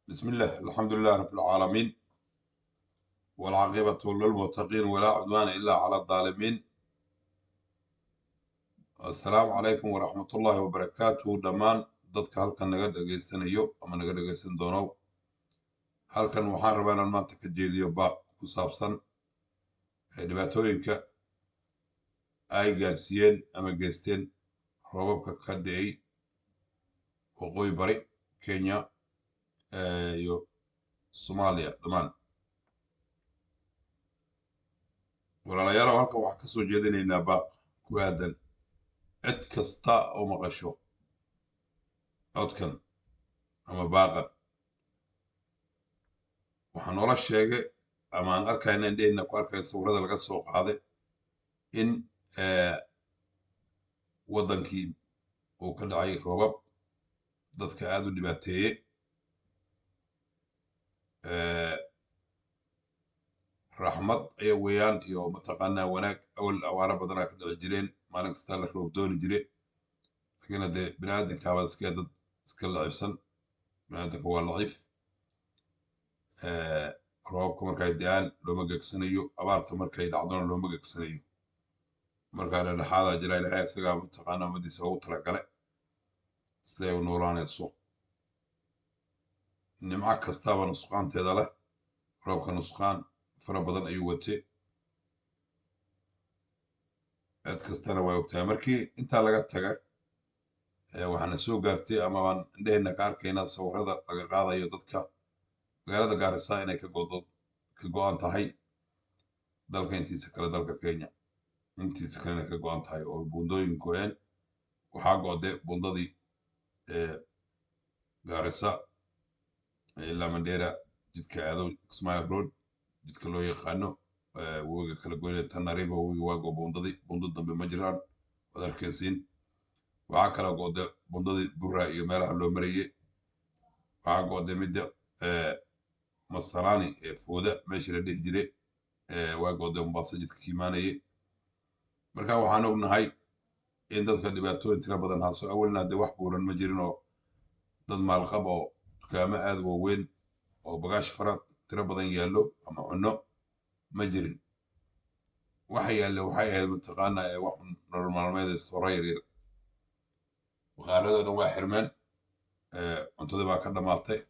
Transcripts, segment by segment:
بسم الله الحمد لله رب العالمين والعاقبة للمتقين ولا عدوان إلا على الظالمين. السلام عليكم ورحمة الله وبركاته دمان dadka halkan naga dhageysanayo ama naga dhageysan doono halkan waxaan rabaa inaan maanta ka jeediyo baaq ku saabsan dhibaatooyinka ay gaarsiiyeen ama geysteen roobabka ka da'ay waqooyi bari Kenya iyo Soomaaliya dhammaan. walaalayaal halkan waxaan ka soo jeedinaynaa baaq ku aadan cid kasta oo maqasho codkan ama baaqan waxaa noola sheegay ama aan arkayna indheheenna ku arkay sawirada laga soo qaaday in waddankii uu ka dhacay roobab dadka aad u dhibaateeyey raxmad aya weeyaan iyo mataqaanaa wanaag awal awaara badanaa ka dhici jireen maalin kasta la roob dooni jire laakiin haddee biniaadankaaba iska dad iska lacifsan biniaadanka waa laciif roobabka markay da'aan looma gegsanayo abaarta markay dhacdona looma gegsanayo markaa dhexdhexaadaa jira ilahay isagaa mataqaanaa ummadiisa ugu talagale siday u noolaanayso nimco kastaaba nusqaanteeda leh roobka nusqaan fara badan ayuu watay cid kastana way ogtahay markii intaa laga taga waxaana soo gaartay ama baan indheheenna ka arkaynaa sawirada laga qaadayo dadka magaalada Gaarisa inay ka go'an tahay dalka intiisa kale dalka Kenya intiisa kale inay ka go'an tahay oo buundooyin go'een waxaa go'day buundadii Gaarisa ilaa Mandera jidka aado Kismaayo Road jidka loo yaqaano wabiga kala goynaya Tana River wabiga waa buundadii buundo dambe ma jiraan waad arkaysiin waxaa kala go'day buundadii Burra iyo meelaha loo marayay waxaa go'day midda Masarani fooda meeshii la dhihi jiray waa go'day Mombasa jidka ka imaanayay marka waxaan ognahay in dadka dhibaatooyin tira badan haaso awalna hadee wax buuran ma jirin oo dad maalqab oo dukaamo aad waaweyn oo bagaash fara tira badan yaallo ama cunno ma jirin waxa yaallo waxay ahayd mataqaanaa wax nolol maalmeed istoora yaryar bakaaladoodan waa xirmeen cuntadii baa ka dhammaatay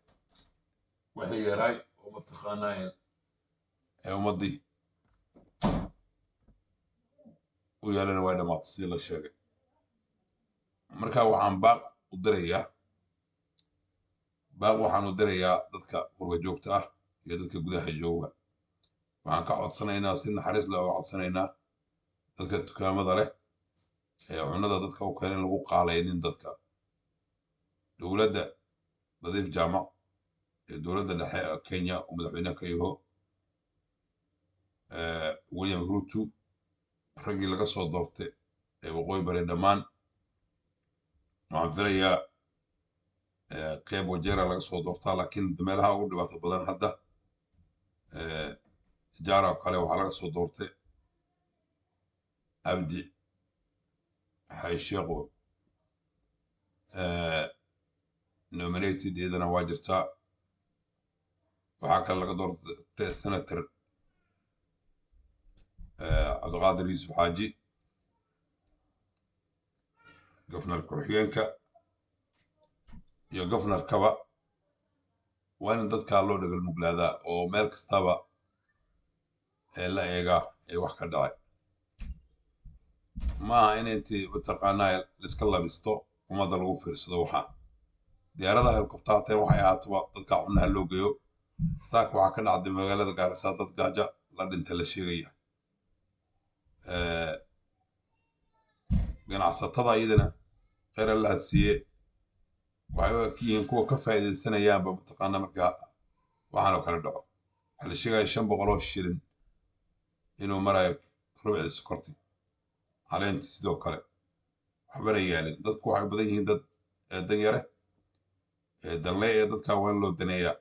waxay yaraay oo mataqaanaa ummaddii u yaalana waa dhammaatay sidii la sheegay marka waxaan baaq waxaan u dirayaa dadka qurba joogta ah iyo dadka gudaha jooga waxaan ka codsanaynaa si naxariis leh oo codsanaynaa dadka dukaamada leh cunnada dadka u keenay lagu qaalaynin dadka dowladda nadiif jaamac ee dowladda dhexe ee Kenya uu madaxweyne ka yaho William Ruto raggii laga soo doortay ee waqooyi bari dhammaan waxaan filayaa qeyb wajeera laga soo doortaa laakiin meelaha ugu dhibaato badan hadda jaara kale waxaa laga soo doortay Abdi Hayshaqo nominated idana waa jirtaa waxaa kale laga doortay senator Cabdiqaadir Yuusuf Xaaji gofnar ku-xigeenka iyo gofnarkaba waa in dadkaa loo dhagal muglaadaa oo meel kastaba la eegaa ee wax ka dhacay maaha in intii mataqaanaa laiska labisto ummadda lagu fiirsado waxaa diyaaradaha helikobtarteen waxay ahaataba dadka cunaha loo geeyo saaka waxaa ka dhacday magaalada Gaarisa dad gaaja la dhinta la sheegaya ganacsatada iyadana khayr allah siiye waxay yihiin kuwa ka faa'iidaysanayaanba mataqaanaa markaa waxaan oo kale dhaco waxaa la sheegaya 500 oo shilin inuu marayo rubci sokorti caleenti sidoo kale waxbana yaalin dadku waxay badan yihiin dad danyare danle ee dadka waa in loo daneeyaa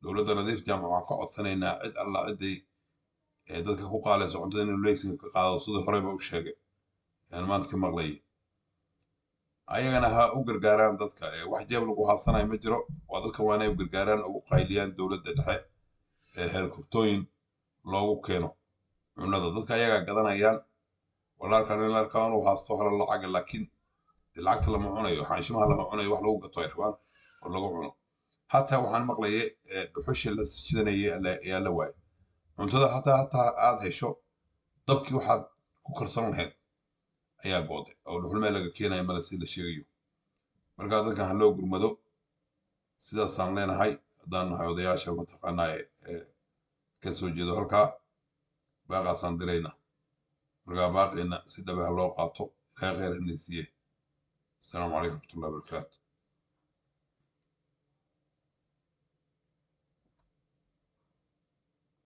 dowladda nadiif jaamac waxaan ka codsanaynaa cid alla ciday dadka ku qaalayso cuntada inuu leysinka ka qaado sidii horeyba u sheegay aan maanta ka maqlayay ayagana ha u gargaaraan dadka wax jeeb lagu haasanayo ma jiro waa dadka waa inay u gargaaraan ugu qayliyaan dowladda dhexe helikobtooyin loogu keeno cunada dadka ayagaa gadanayaan walaalkan in larkaa inuu haasto hala lacaga laakiin lacagta lama cunayo xaashimaha lama cunayo wax lagu gato ay rabaan oo lagu cuno hataa waxaan maqlayay dhuxushii la shidanayay ayaa la waayay cuntada hataa aad hesho dabkii waxaad ku karsan lahayd ayaa gooday oo dhuxul meel laga keenaya male si la sheegayo markaa dadkan ha loo gurmado sidaasaan leenahay haddaan nahay odayaasha mataqaanaa ka soo jeedo halkaa baaqaasaan dirayna markaa baaqeena si dhabe ha loo qaato ilaahay khayr hanaysiiye السلام عليكم ورحمة الله وبركاته